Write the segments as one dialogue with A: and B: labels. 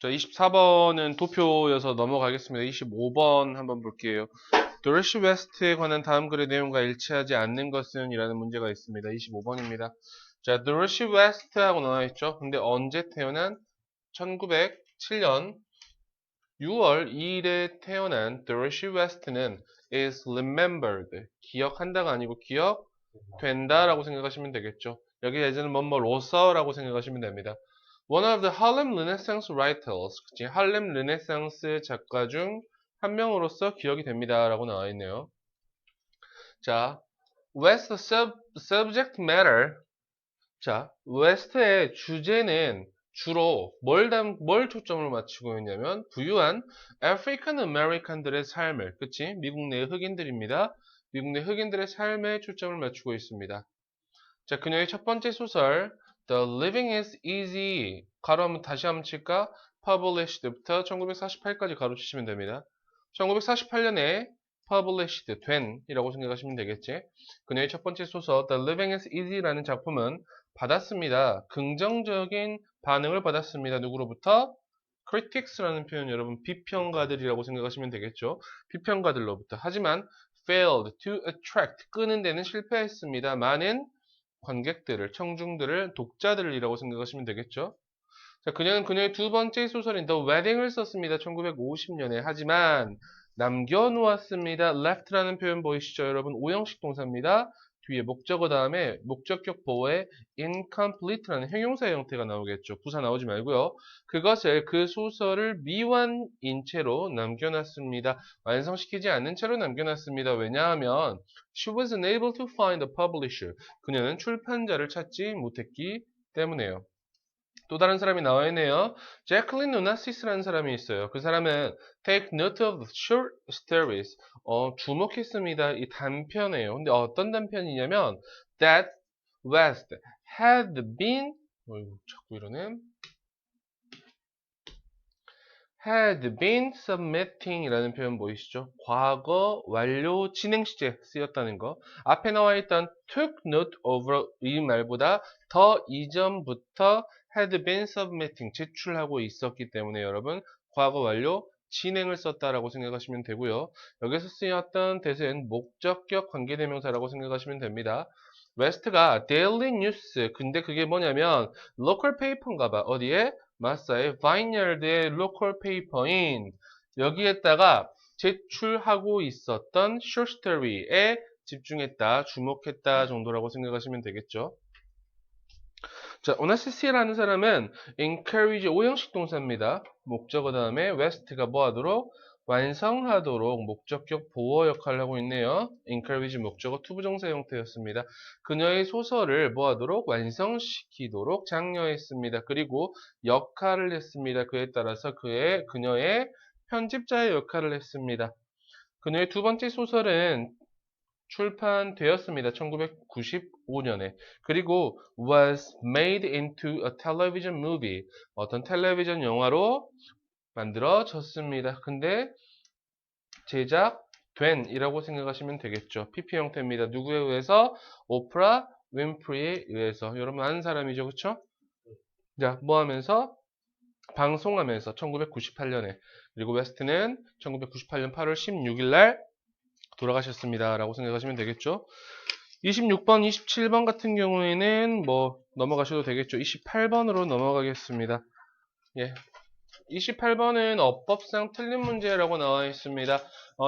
A: 자, 24번은 도표여서 넘어가겠습니다. 25번 한번 볼게요. 도로시 웨스트에 관한 다음 글의 내용과 일치하지 않는 것은 이라는 문제가 있습니다. 25번입니다. 자, 도로시 웨스트하고 나와있죠. 근데 언제 태어난? 1907년 6월 2일에 태어난 도로시 웨스트는 is remembered. 기억한다가 아니고 기억된다라고 생각하시면 되겠죠. 여기 예전에 뭐뭐로서라고 생각하시면 됩니다. One of the Harlem Renaissance writers. 그치? 할렘 르네상스 작가 중 한 명으로서 기억이 됩니다. 라고 나와 있네요. 자, West subject matter. 자, 웨스트의 주제는 주로 뭘 초점을 맞추고 있냐면 부유한 아프리칸 아메리칸들의 삶을, 그치? 미국 내 흑인들입니다. 미국 내 흑인들의 삶에 초점을 맞추고 있습니다. 자, 그녀의 첫 번째 소설 The Living is Easy 가로 한번 다시 한번 칠까? Published부터 1948까지 가로 치시면 됩니다. 1948년에 published 된 이라고 생각하시면 되겠지. 그녀의 첫 번째 소설 The Living is Easy라는 작품은 받았습니다. 긍정적인 반응을 받았습니다. 누구로부터? critics라는 표현 여러분 비평가들이라고 생각하시면 되겠죠. 비평가들로부터. 하지만 failed to attract 끄는 데는 실패했습니다. 많은 관객들을, 청중들을, 독자들이라고 생각하시면 되겠죠. 자, 그녀는 그녀의 두 번째 소설인 The Wedding을 썼습니다. 1950년에. 하지만 남겨놓았습니다. left라는 표현 보이시죠? 여러분 오형식 동사입니다. 뒤에 목적어 다음에 목적격 보호에 incomplete라는 형용사의 형태가 나오겠죠. 부사 나오지 말고요. 그 소설을 미완인 채로 남겨놨습니다. 완성시키지 않는 채로 남겨놨습니다. 왜냐하면 she was unable to find a publisher. 그녀는 출판자를 찾지 못했기 때문에요. 또 다른 사람이 나와 있네요. 제클린 누나시스라는 사람이 있어요. 그 사람은 take note of the short stories. 주목했습니다. 이 단편이에요. 근데 어떤 단편이냐면 that West had been 자꾸 이러네. had been submitting 이라는 표현 보이시죠? 과거 완료 진행 시제 쓰였다는 거. 앞에 나와 있던 took note of 이 말보다 더 이전부터 had been submitting 제출하고 있었기 때문에 여러분 과거 완료 진행을 썼다라고 생각하시면 되고요. 여기서 쓰였던 대세는 목적격 관계대명사라고 생각하시면 됩니다. 웨스트가 데일리 뉴스 근데 그게 뭐냐면 로컬 페이퍼인가 봐. 어디에? 마사의 바이니어드의 로컬 페이퍼인 여기에다가 제출하고 있었던 숏스토리에 집중했다, 주목했다 정도라고 생각하시면 되겠죠. 자, 오나시스라는 사람은 encourage 오형식 동사입니다. 목적어 다음에 west가 뭐하도록? 완성하도록 목적격 보호 역할을 하고 있네요. encourage 목적어 투부정사 형태였습니다. 그녀의 소설을 뭐하도록? 완성시키도록 장려했습니다. 그리고 역할을 했습니다. 그에 따라서 그녀의 편집자의 역할을 했습니다. 그녀의 두 번째 소설은 출판되었습니다. 1995년에. 그리고 was made into a television movie. 어떤 텔레비전 영화로 만들어졌습니다. 근데 제작된 이라고 생각하시면 되겠죠. PP 형태입니다. 누구에 의해서? 오프라 윈프리에 의해서. 여러분 아는 사람이죠. 그쵸? 자, 뭐 하면서? 방송하면서 1998년에. 그리고 웨스트는 1998년 8월 16일 날 돌아가셨습니다. 라고 생각하시면 되겠죠. 26번, 27번 같은 경우에는 뭐 넘어가셔도 되겠죠. 28번으로 넘어가겠습니다. 예. 28번은 어법상 틀린 문제라고 나와 있습니다.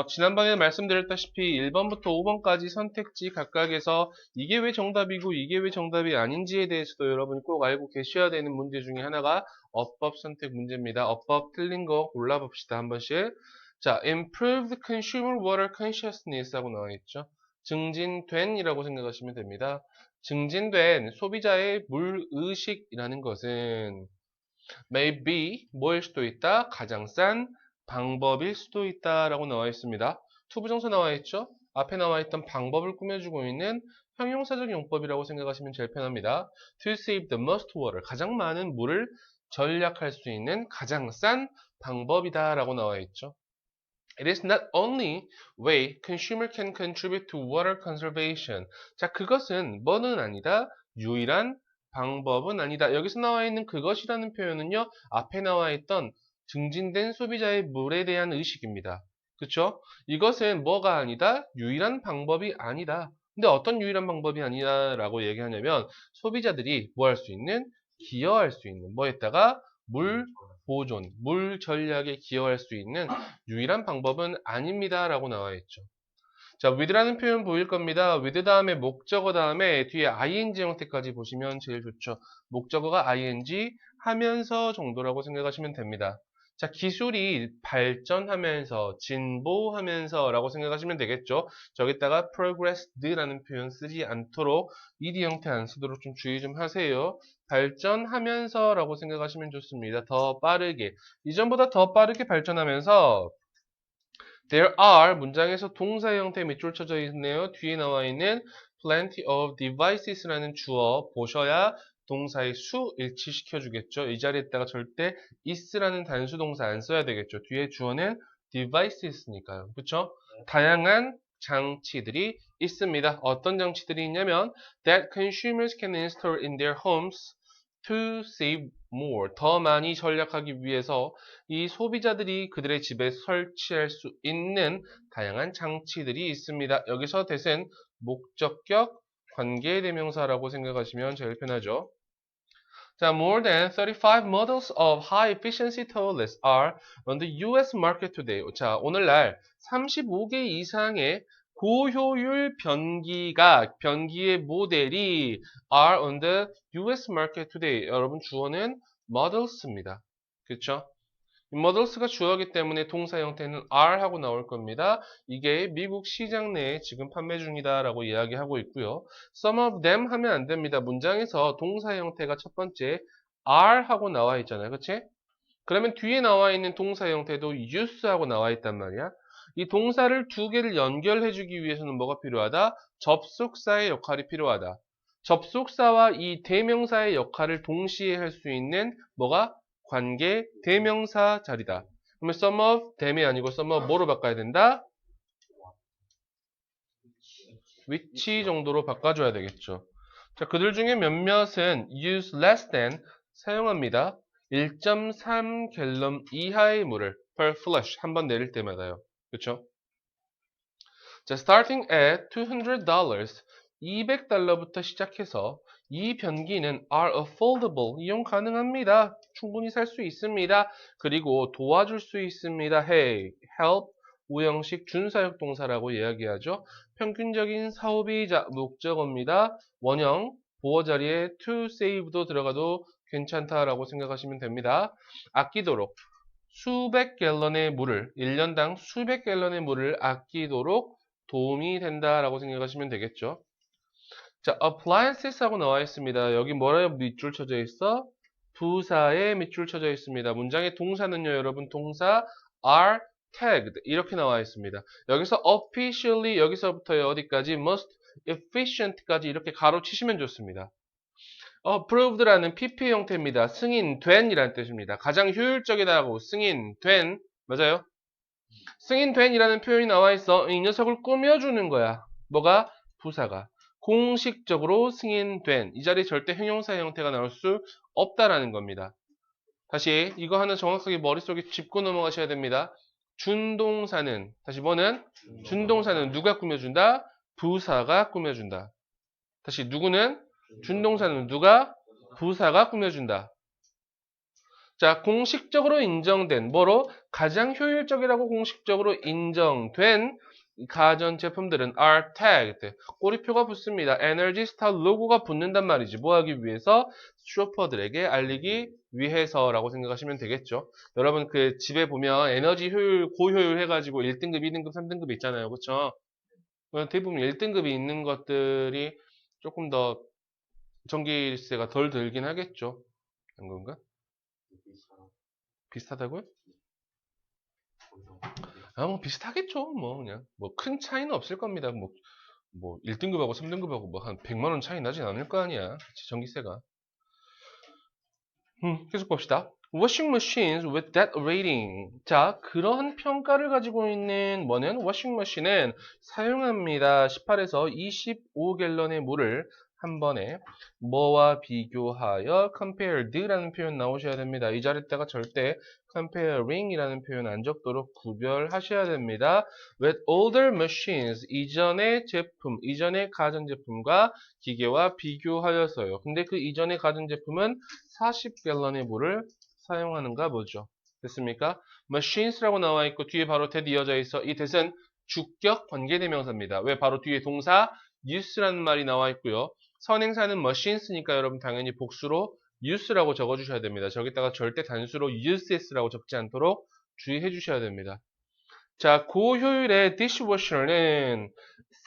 A: 지난번에 말씀드렸다시피 1번부터 5번까지 선택지 각각에서 이게 왜 정답이고 이게 왜 정답이 아닌지에 대해서도 여러분이 꼭 알고 계셔야 되는 문제 중에 하나가 어법 선택 문제입니다. 어법 틀린 거 골라봅시다. 한 번씩. 자, improved consumer water consciousness 하고 나와 있죠. 증진된 이라고 생각하시면 됩니다. 증진된 소비자의 물의식이라는 것은 may be 뭐일 수도 있다? 가장 싼 방법일 수도 있다라고 나와 있습니다. 투부정사 나와 있죠? 앞에 나와 있던 방법을 꾸며주고 있는 형용사적 용법이라고 생각하시면 제일 편합니다. To save the most water 가장 많은 물을 절약할 수 있는 가장 싼 방법이다라고 나와 있죠. It is not only way consumer can contribute to water conservation. 자, 그것은 뭐는 아니다. 유일한 방법은 아니다. 여기서 나와 있는 그것이라는 표현은요. 앞에 나와 있던 증진된 소비자의 물에 대한 의식입니다. 그쵸? 이것은 뭐가 아니다? 유일한 방법이 아니다. 근데 어떤 유일한 방법이 아니다라고 얘기하냐면 소비자들이 뭐 할 수 있는? 기여할 수 있는 뭐에다가 물 보존, 물 전략에 기여할 수 있는 유일한 방법은 아닙니다 라고 나와 있죠. 자, with라는 표현 보일 겁니다. with 다음에 목적어 다음에 뒤에 ing 형태까지 보시면 제일 좋죠. 목적어가 ing 하면서 정도라고 생각하시면 됩니다. 자, 기술이 발전하면서 진보하면서 라고 생각하시면 되겠죠. 저기다가 progressed라는 표현 쓰지 않도록 ed 형태 안 쓰도록 좀 주의 좀 하세요. 발전하면서 라고 생각하시면 좋습니다. 더 빠르게. 이전보다 더 빠르게 발전하면서 There are 문장에서 동사 형태 밑줄 쳐져 있네요. 뒤에 나와 있는 plenty of devices라는 주어 보셔야 동사의 수 일치시켜 주겠죠. 이 자리에다가 절대 is라는 단수 동사 안 써야 되겠죠. 뒤에 주어는 devices니까요. 그렇죠? 다양한 장치들이 있습니다. 어떤 장치들이 있냐면 that consumers can install in their homes to save more. 더 많이 절약하기 위해서 이 소비자들이 그들의 집에 설치할 수 있는 다양한 장치들이 있습니다. 여기서 that은 목적격 관계대명사라고 생각하시면 제일 편하죠. 자, more than 35 models of high efficiency toilets are on the US market today. 자, 오늘날 35개 이상의 고효율 변기의 모델이 are on the US market today. 여러분 주어는 models입니다. 그렇죠? models가 주어이기 때문에 동사 형태는 are 하고 나올 겁니다. 이게 미국 시장 내에 지금 판매 중이다라고 이야기하고 있고요. some of them 하면 안 됩니다. 문장에서 동사 형태가 첫 번째 are 하고 나와 있잖아요. 그치? 그러면 뒤에 나와 있는 동사 형태도 use 하고 나와 있단 말이야. 이 동사를 두 개를 연결해 주기 위해서는 뭐가 필요하다? 접속사의 역할이 필요하다. 접속사와 이 대명사의 역할을 동시에 할 수 있는 뭐가? 관계 대명사 자리다. 그러면 some of them이 아니고 some of 뭐로 바꿔야 된다? which 정도로 바꿔줘야 되겠죠. 자, 그들 중에 몇몇은 use less than 사용합니다. 1.3 갤럼 이하의 물을 per flush 한 번 내릴 때마다요. 그렇죠? 자, starting at $200 $200부터 시작해서 이 변기는 are affordable 이용 가능합니다. 충분히 살 수 있습니다. 그리고 도와줄 수 있습니다. hey, help 우형식 준사역 동사라고 이야기하죠. 평균적인 사업이자 목적어입니다. 원형 보어 자리에 to save도 들어가도 괜찮다라고 생각하시면 됩니다. 아끼도록 수백 갤런의 물을 1년당 수백 갤런의 물을 아끼도록 도움이 된다라고 생각하시면 되겠죠. 자, appliances 하고 나와 있습니다. 여기 뭐라고 밑줄 쳐져 있어? 부사에 밑줄 쳐져 있습니다. 문장의 동사는요, 여러분 동사 are tagged 이렇게 나와 있습니다. 여기서 officially 여기서부터 어디까지 must efficient까지 이렇게 가로치시면 좋습니다. approved라는 PP 형태입니다. 승인된 이라는 뜻입니다. 가장 효율적이다고 승인된 맞아요? 승인된 이라는 표현이 나와 있어. 이 녀석을 꾸며주는 거야. 뭐가? 부사가. 공식적으로 승인된. 이 자리에 절대 형용사 형태가 나올 수 없다라는 겁니다. 다시 이거 하나 정확하게 머릿속에 짚고 넘어가셔야 됩니다. 준동사는 다시 뭐는? 준동사는 누가 꾸며준다? 부사가 꾸며준다. 다시 누구는? 준동사는 누가? 부사가 꾸며준다. 자, 공식적으로 인정된 뭐로? 가장 효율적이라고 공식적으로 인정된 가전제품들은 are tagged. 꼬리표가 붙습니다. 에너지 스타 로고가 붙는단 말이지. 뭐 하기 위해서? 쇼퍼들에게 알리기 위해서라고 생각하시면 되겠죠. 여러분 그 집에 보면 에너지 효율, 고효율 해가지고 1등급, 2등급, 3등급 있잖아요. 그쵸? 대부분 1등급이 있는 것들이 조금 더 전기세가 덜 들긴 하겠죠. 안 그런가? 비슷하다고요? 뭐 비슷하겠죠. 뭐 그냥 뭐 큰 차이는 없을 겁니다. 뭐 1등급하고 3등급하고 뭐 한 100만 원 차이 나진 않을 거 아니야. 전기세가. 계속 봅시다. Washing machines with that rating. 자, 그러한 평가를 가지고 있는 뭐는 washing machine은 사용합니다. 18에서 25갤런의 물을 한 번에 뭐와 비교하여 compared라는 표현 나오셔야 됩니다. 이 자리다가 절대 comparing이라는 표현 안 적도록 구별하셔야 됩니다. With older machines, 이전의 제품, 이전의 가전제품과 기계와 비교하여서요. 근데 그 이전의 가전제품은 40갤런의 물을 사용하는가 보죠. 됐습니까? machines라고 나와 있고 뒤에 바로 that 이어져 있어. 이 that은 주격 관계대명사입니다. 왜? 바로 뒤에 동사 use라는 말이 나와 있고요. 선행사는 machines니까 여러분 당연히 복수로 use라고 적어주셔야 됩니다. 저기다가 절대 단수로 uses라고 적지 않도록 주의해 주셔야 됩니다. 자, 고효율의 dishwasher는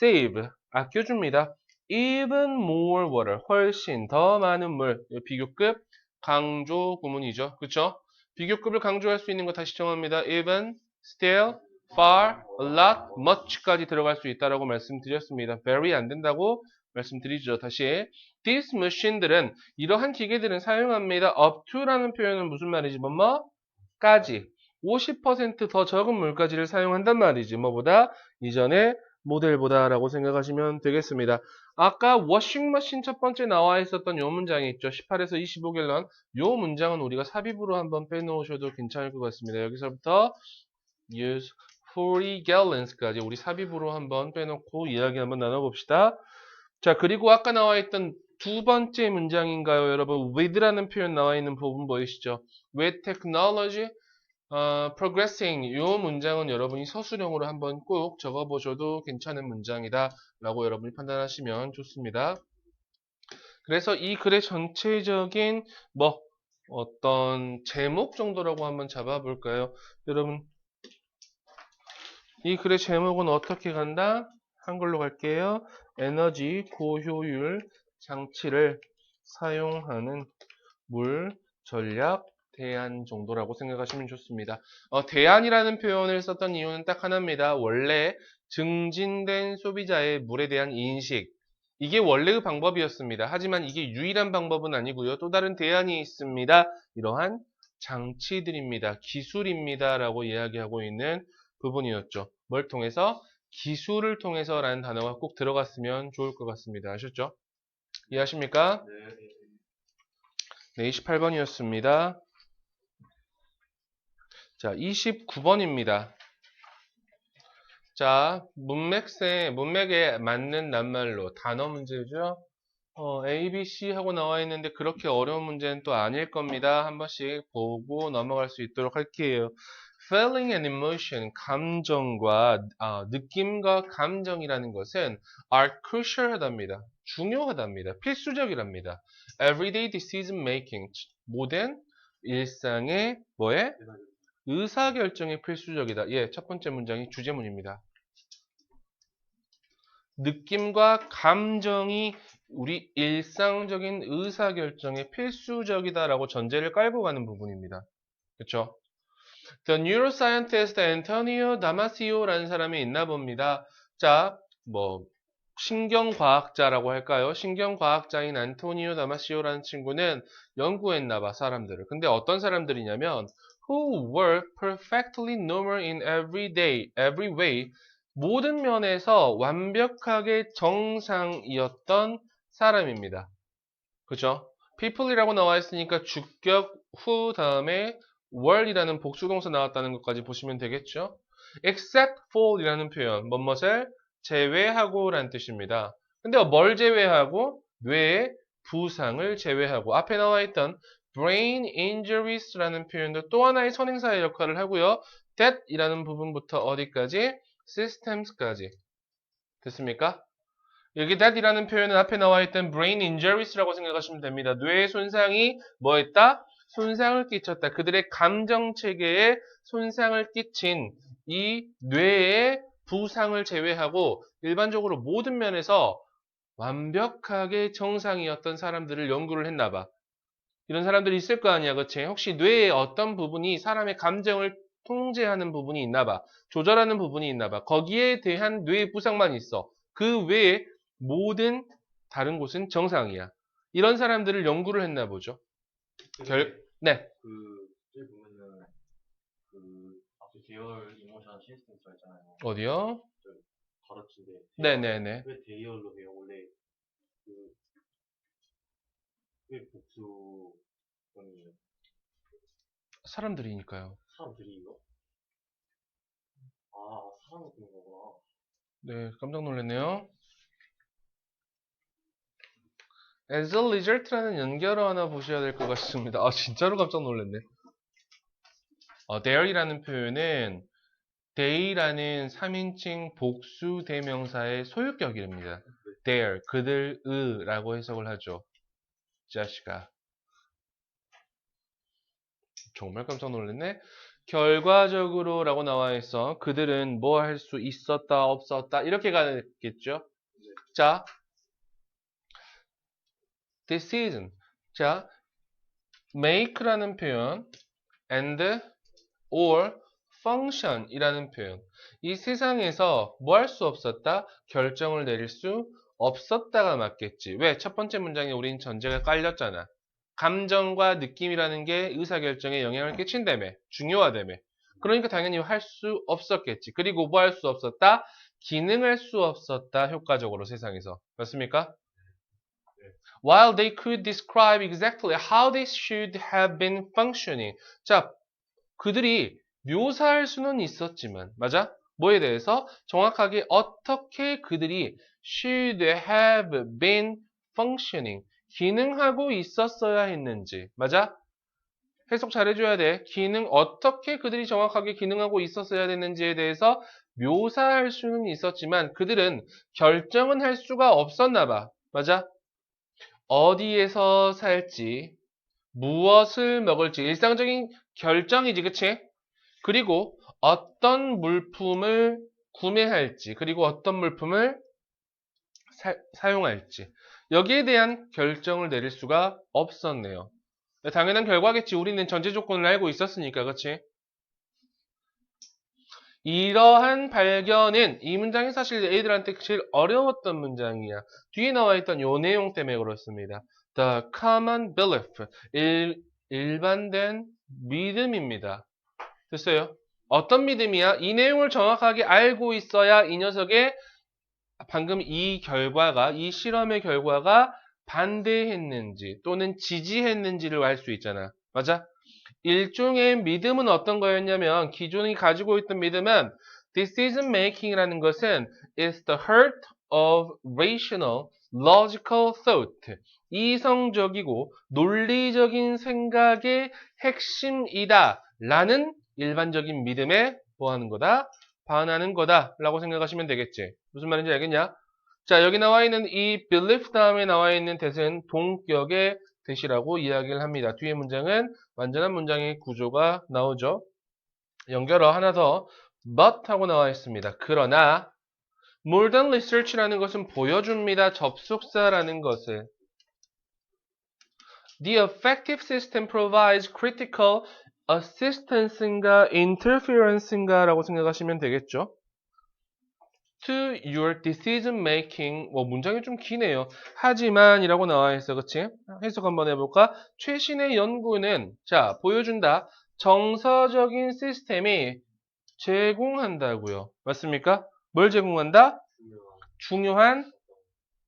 A: save, 아껴줍니다. even more water, 훨씬 더 많은 물, 비교급 강조 구문이죠. 그쵸? 비교급을 강조할 수 있는 거 다시 정합니다. even, still, far, a lot, much까지 들어갈 수 있다라고 말씀드렸습니다. very 안 된다고 말씀드리죠. 다시 these machine들은 이러한 기계들은 사용합니다. up to라는 표현은 무슨 말이지? 뭐뭐까지 50% 더 적은 물까지를 사용한단 말이지. 뭐보다? 이전의 모델보다 라고 생각하시면 되겠습니다. 아까 워싱머신 첫 번째 나와 있었던 요 문장이 있죠. 18에서 25갤런. 요 문장은 우리가 삽입으로 한번 빼놓으셔도 괜찮을 것 같습니다. 여기서부터 use 40gallons까지 우리 삽입으로 한번 빼놓고 이야기 한번 나눠봅시다. 자, 그리고 아까 나와 있던 두 번째 문장인가요, 여러분? with라는 표현 나와 있는 부분 보이시죠? with technology, progressing 이 문장은 여러분이 서술형으로 한번 꼭 적어보셔도 괜찮은 문장이다 라고 여러분이 판단하시면 좋습니다. 그래서 이 글의 전체적인 어떤 제목 정도라고 한번 잡아볼까요? 여러분 이 글의 제목은 어떻게 간다? 한글로 갈게요. 에너지 고효율 장치를 사용하는 물 전략 대안 정도라고 생각하시면 좋습니다. 대안이라는 표현을 썼던 이유는 딱 하나입니다. 원래 증진된 소비자의 물에 대한 인식, 이게 원래의 방법이었습니다. 하지만 이게 유일한 방법은 아니고요. 또 다른 대안이 있습니다. 이러한 장치들입니다. 기술입니다. 라고 이야기하고 있는 부분이었죠. 뭘 통해서? 기술을 통해서 라는 단어가 꼭 들어갔으면 좋을 것 같습니다. 아셨죠? 이해하십니까? 네, 28번이었습니다. 자, 29번입니다. 자, 문맥에 맞는 낱말로 단어 문제죠. A, B, C 하고 나와 있는데 그렇게 어려운 문제는 또 아닐 겁니다. 한 번씩 보고 넘어갈 수 있도록 할게요. Feeling and emotion, 감정과 느낌과 감정이라는 것은 are crucial하답니다. 중요하답니다. 필수적이랍니다. Everyday decision making, 모든 일상의 뭐에? 의사결정이 필수적이다. 예, 첫 번째 문장이 주제문입니다. 느낌과 감정이 우리 일상적인 의사결정에 필수적이다라고 전제를 깔고 가는 부분입니다. 그렇죠? The neuroscientist Antonio Damasio라는 사람이 있나 봅니다. 자, 신경과학자라고 할까요? 신경과학자인 안토니오 다마시오라는 친구는 연구했나 봐, 사람들을. 근데 어떤 사람들이냐면 who were perfectly normal in every way. 모든 면에서 완벽하게 정상이었던 사람입니다. 그죠? people이라고 나와 있으니까 주격 후 다음에 were이라는 복수동사 나왔다는 것까지 보시면 되겠죠? except for 이라는 표현, 뭐뭇을 제외하고 라는 뜻입니다. 근데 뭘 제외하고? 뇌의 부상을 제외하고 앞에 나와 있던 brain injuries라는 표현도 또 하나의 선행사의 역할을 하고요. that 이라는 부분부터 어디까지? systems까지. 됐습니까? 여기 that이라는 표현은 앞에 나와 있던 brain injuries라고 생각하시면 됩니다. 뇌의 손상이 뭐 했다? 손상을 끼쳤다. 그들의 감정 체계에 손상을 끼친 이 뇌의 부상을 제외하고 일반적으로 모든 면에서 완벽하게 정상이었던 사람들을 연구를 했나 봐. 이런 사람들이 있을 거 아니야, 그치? 혹시 뇌의 어떤 부분이 사람의 감정을 통제하는 부분이 있나 봐. 조절하는 부분이 있나 봐. 거기에 대한 뇌의 부상만 있어. 그 외에 모든 다른 곳은 정상이야. 이런 사람들을 연구를 했나 보죠. 네.
B: 저기 보면은 앞에 대열 이모션 시스템 있잖아요.
A: 어디요?
B: 가르치는데
A: 네네네.
B: 왜 대열로 해요? 원래 왜 복수권이에요?
A: 사람들이니까요.
B: 사람들이 이거? 아, 사람이 그런 거구나.
A: 네, 깜짝 놀랐네요. As a result라는 연결어 하나 보셔야 될 것 같습니다. 아, 진짜로 깜짝 놀랐네. there이라는 표현은 they라는 3인칭 복수 대명사의 소유격입니다. their, 그들, 라고 해석을 하죠. 자식아. 정말 깜짝 놀랐네. 결과적으로 라고 나와 있어. 그들은 뭐 할 수 있었다, 없었다, 이렇게 가겠죠. 자, decision. 자, make라는 표현, and, or, function 이라는 표현. 이 세상에서 뭐 할 수 없었다? 결정을 내릴 수 없었다가 맞겠지. 왜? 첫 번째 문장에 우린 전제가 깔렸잖아. 감정과 느낌이라는 게 의사결정에 영향을 끼친다며. 중요하다며. 그러니까 당연히 할 수 없었겠지. 그리고 뭐 할 수 없었다? 기능할 수 없었다. 효과적으로 세상에서. 맞습니까? While they could describe exactly how they should have been functioning. 자, 그들이 묘사할 수는 있었지만, 맞아? 뭐에 대해서? 정확하게 어떻게 그들이 should have been functioning, 기능하고 있었어야 했는지, 맞아? 해석 잘해줘야 돼. 어떻게 그들이 정확하게 기능하고 있었어야 됐는지에 대해서 묘사할 수는 있었지만, 그들은 결정은 할 수가 없었나 봐. 맞아? 어디에서 살지, 무엇을 먹을지, 일상적인 결정이지, 그치? 그리고 어떤 물품을 구매할지, 그리고 어떤 물품을 사용할지, 여기에 대한 결정을 내릴 수가 없었네요. 당연한 결과겠지. 우리는 전제 조건을 알고 있었으니까, 그치? 이러한 발견은, 이 문장이 사실 애들한테 제일 어려웠던 문장이야. 뒤에 나와 있던 요 내용 때문에 그렇습니다. The common belief, 일반된 믿음입니다. 됐어요? 어떤 믿음이야? 이 내용을 정확하게 알고 있어야 이 녀석의 방금 이 실험의 결과가 반대했는지 또는 지지했는지를 알 수 있잖아. 맞아? 일종의 믿음은 어떤 거였냐면, 기존이 가지고 있던 믿음은 decision making이라는 것은 is the heart of rational, logical thought. 이성적이고 논리적인 생각의 핵심이다 라는 일반적인 믿음에 뭐 하는 거다? 반하는 거다 라고 생각하시면 되겠지. 무슨 말인지 알겠냐? 자, 여기 나와 있는 이 belief 다음에 나와 있는 대신 동격의 대시라고 이야기를 합니다. 뒤에 문장은 완전한 문장의 구조가 나오죠. 연결어 하나 더 but 하고 나와 있습니다. 그러나 more than research라는 것은 보여줍니다. 접속사라는 것을. The effective system provides critical assistance인가 interference인가 라고 생각하시면 되겠죠. To your decision making. 문장이 좀 기네요. 하지만 이라고 나와 있어. 그치? 해석 한번 해볼까? 최신의 연구는 자 보여준다. 정서적인 시스템이 제공한다고요. 맞습니까? 뭘 제공한다? 중요한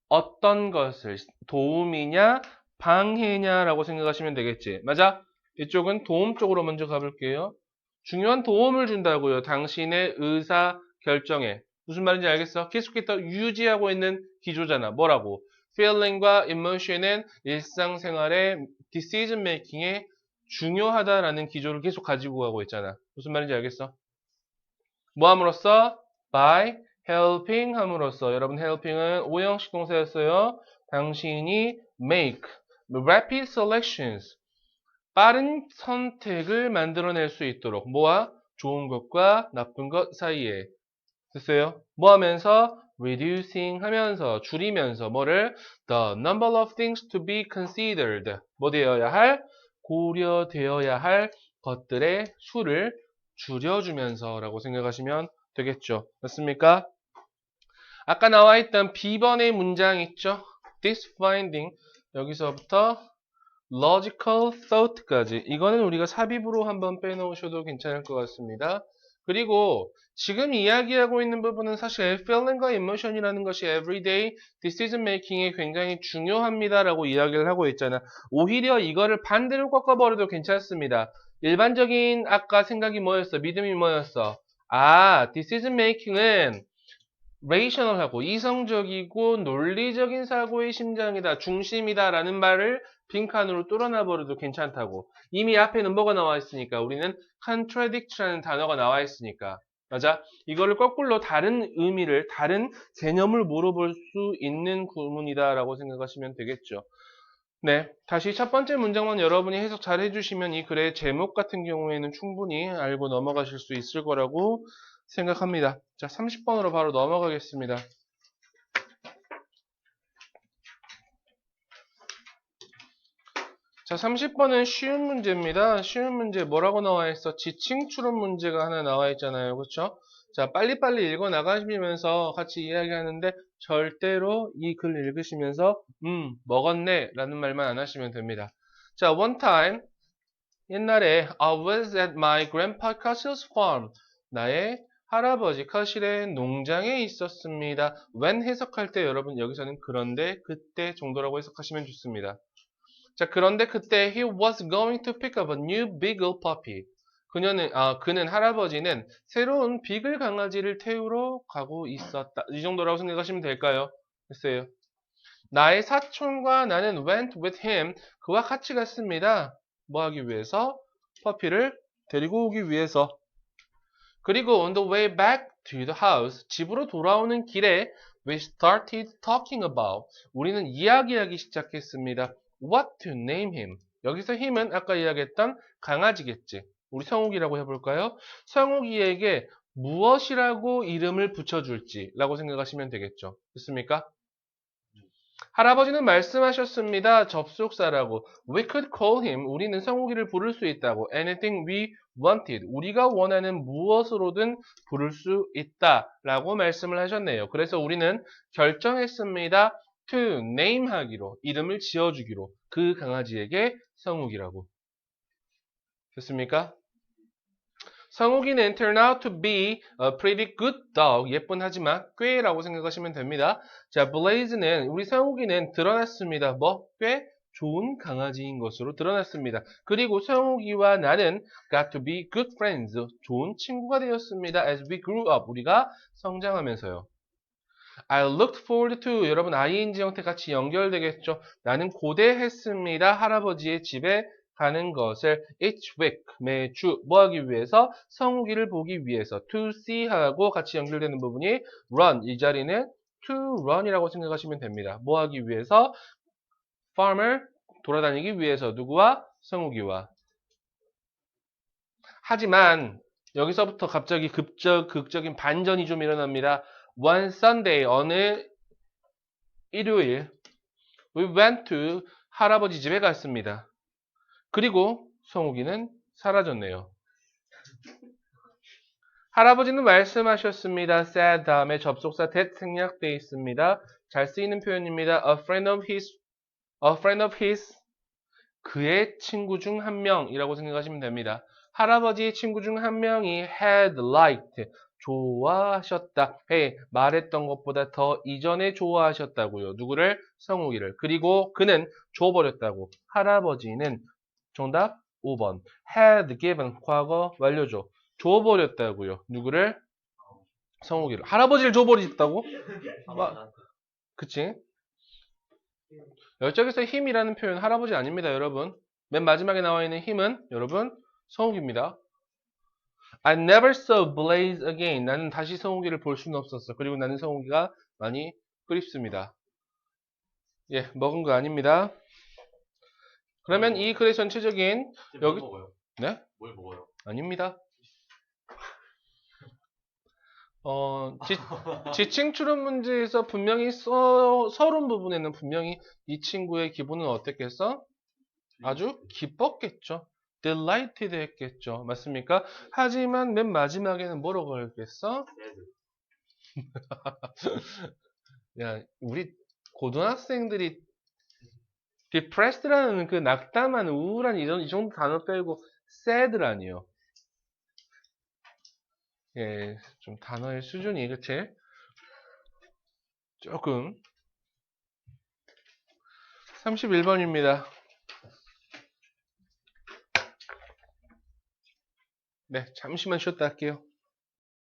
A: 어떤 것을 도움이냐 방해냐라고 생각하시면 되겠지. 맞아? 이쪽은 도움 쪽으로 먼저 가볼게요. 중요한 도움을 준다고요. 당신의 의사 결정에. 무슨 말인지 알겠어? 계속해서 유지하고 있는 기조잖아. 뭐라고? feeling과 emotion은 일상생활의 decision making에 중요하다라는 기조를 계속 가지고 가고 있잖아. 무슨 말인지 알겠어? 뭐 함으로써? by helping 함으로써. 여러분 helping은 오형식 동사였어요. 당신이 make rapid selections, 빠른 선택을 만들어낼 수 있도록. 뭐와? 좋은 것과 나쁜 것 사이에. 됐어요? 뭐 하면서? reducing 하면서, 줄이면서 뭐를? the number of things to be considered. 뭐 되어야 할? 고려되어야 할 것들의 수를 줄여주면서 라고 생각하시면 되겠죠. 맞습니까? 아까 나와 있던 B번의 문장 있죠? This finding. 여기서부터 logical thought까지. 이거는 우리가 삽입으로 한번 빼놓으셔도 괜찮을 것 같습니다. 그리고 지금 이야기하고 있는 부분은 사실 feeling과 emotion이라는 것이 everyday decision making에 굉장히 중요합니다라고 이야기를 하고 있잖아. 오히려 이거를 반대로 꺾어버려도 괜찮습니다. 일반적인 아까 생각이 뭐였어? 믿음이 뭐였어? decision making은 레이셔널하고 이성적이고 논리적인 사고의 심장이다, 중심이다라는 말을 빈칸으로 뚫어놔 버려도 괜찮다고. 이미 앞에는 뭐가 나와 있으니까 우리는 contradict라는 단어가 나와 있으니까. 맞아? 이거를 거꾸로 다른 의미를, 다른 개념을 물어볼 수 있는 구문이다라고 생각하시면 되겠죠. 네, 다시 첫 번째 문장만 여러분이 해석 잘 해주시면 이 글의 제목 같은 경우에는 충분히 알고 넘어가실 수 있을 거라고 생각합니다. 자, 30번으로 바로 넘어가겠습니다. 자, 30번은 쉬운 문제입니다. 쉬운 문제 뭐라고 나와 있어? 지칭 추론 문제가 하나 나와 있잖아요. 그렇죠? 자, 빨리빨리 읽어 나가시면서 같이 이야기하는데 절대로 이 글 읽으시면서 먹었네 라는 말만 안 하시면 됩니다. 자, one time 옛날에 I was at my grandpa Cash's farm. 나의 할아버지 카실의 농장에 있었습니다. when 해석할 때 여러분 여기서는 그런데 그때 정도라고 해석하시면 좋습니다. 자, 그런데 그때 he was going to pick up a new beagle puppy. 그는 할아버지는 새로운 비글 강아지를 태우러 가고 있었다. 이 정도라고 생각하시면 될까요? 글쎄요. 나의 사촌과 나는 went with him. 그와 같이 갔습니다. 뭐 하기 위해서? 퍼피를 데리고 오기 위해서. 그리고 on the way back to the house, 집으로 돌아오는 길에 we started talking about. 우리는 이야기하기 시작했습니다. What to name him. 여기서 him은 아까 이야기했던 강아지겠지. 우리 성욱이라고 해볼까요? 성욱이에게 무엇이라고 이름을 붙여줄지 라고 생각하시면 되겠죠. 됐습니까? 할아버지는 말씀하셨습니다. 접속사라고. We could call him. 우리는 성우기를 부를 수 있다고. Anything we wanted. 우리가 원하는 무엇으로든 부를 수 있다. 라고 말씀을 하셨네요. 그래서 우리는 결정했습니다. To name 하기로. 이름을 지어주기로. 그 강아지에게 성우기라고. 됐습니까? 성욱이는 turn out to be a pretty good dog. 예쁜 하지만 꽤라고 생각하시면 됩니다. 자, Blaze는 우리 성욱이는 드러났습니다. 뭐? 꽤 좋은 강아지인 것으로 드러났습니다. 그리고 성욱이와 나는 got to be good friends. 좋은 친구가 되었습니다. As we grew up. 우리가 성장하면서요. I looked forward to. 여러분 ing 형태 같이 연결되겠죠. 나는 고대했습니다. 할아버지의 집에 가는 것을 each week, 매주 뭐 하기 위해서? 성우기를 보기 위해서 to see 하고 같이 연결되는 부분이 run, 이 자리는 to run이라고 생각하시면 됩니다. 뭐 하기 위해서? farmer, 돌아다니기 위해서 누구와? 성우기와. 하지만 여기서부터 갑자기 극적인 반전이 좀 일어납니다. One Sunday, 어느 일요일 we went to 할아버지 집에 갔습니다. 그리고 성욱이는 사라졌네요. 할아버지는 말씀하셨습니다. said 다음에 접속사 that 생략되어 있습니다. 잘 쓰이는 표현입니다. a friend of his 그의 친구 중 한 명이라고 생각하시면 됩니다. 할아버지의 친구 중 한 명이 had liked 좋아하셨다. 말했던 것보다 더 이전에 좋아하셨다고요. 누구를? 성욱이를. 그리고 그는 줘버렸다고. 할아버지는 정답 5번. had given 과거 완료죠. 줘버렸다고요. 누구를? 성욱이를. 할아버지를 줘버렸다고? 그치? 여쪽에서 힘이라는 표현 할아버지 아닙니다, 여러분. 맨 마지막에 나와 있는 힘은 여러분 성욱입니다. I never saw Blaze again. 나는 다시 성욱이를 볼 수는 없었어. 그리고 나는 성욱이가 많이 그립습니다. 예, 먹은 거 아닙니다. 그러면 이 글의 전체적인
B: 뭘 먹어요?
A: 네?
B: 뭘 먹어요?
A: 아닙니다. 지칭 추론 문제에서 분명히 서론 부분에는 분명히 이 친구의 기분은 어땠겠어? 아주 기뻤겠죠. delighted 했겠죠. 맞습니까? 하지만 맨 마지막에는 뭐라고 걸겠어? 야, 우리 고등학생들이 depressed라는 그 낙담한, 우울한 이 정도 단어 빼고 sad라니요. 예, 좀 단어의 수준이, 그치? 조금. 31번입니다. 네, 잠시만 쉬었다 할게요.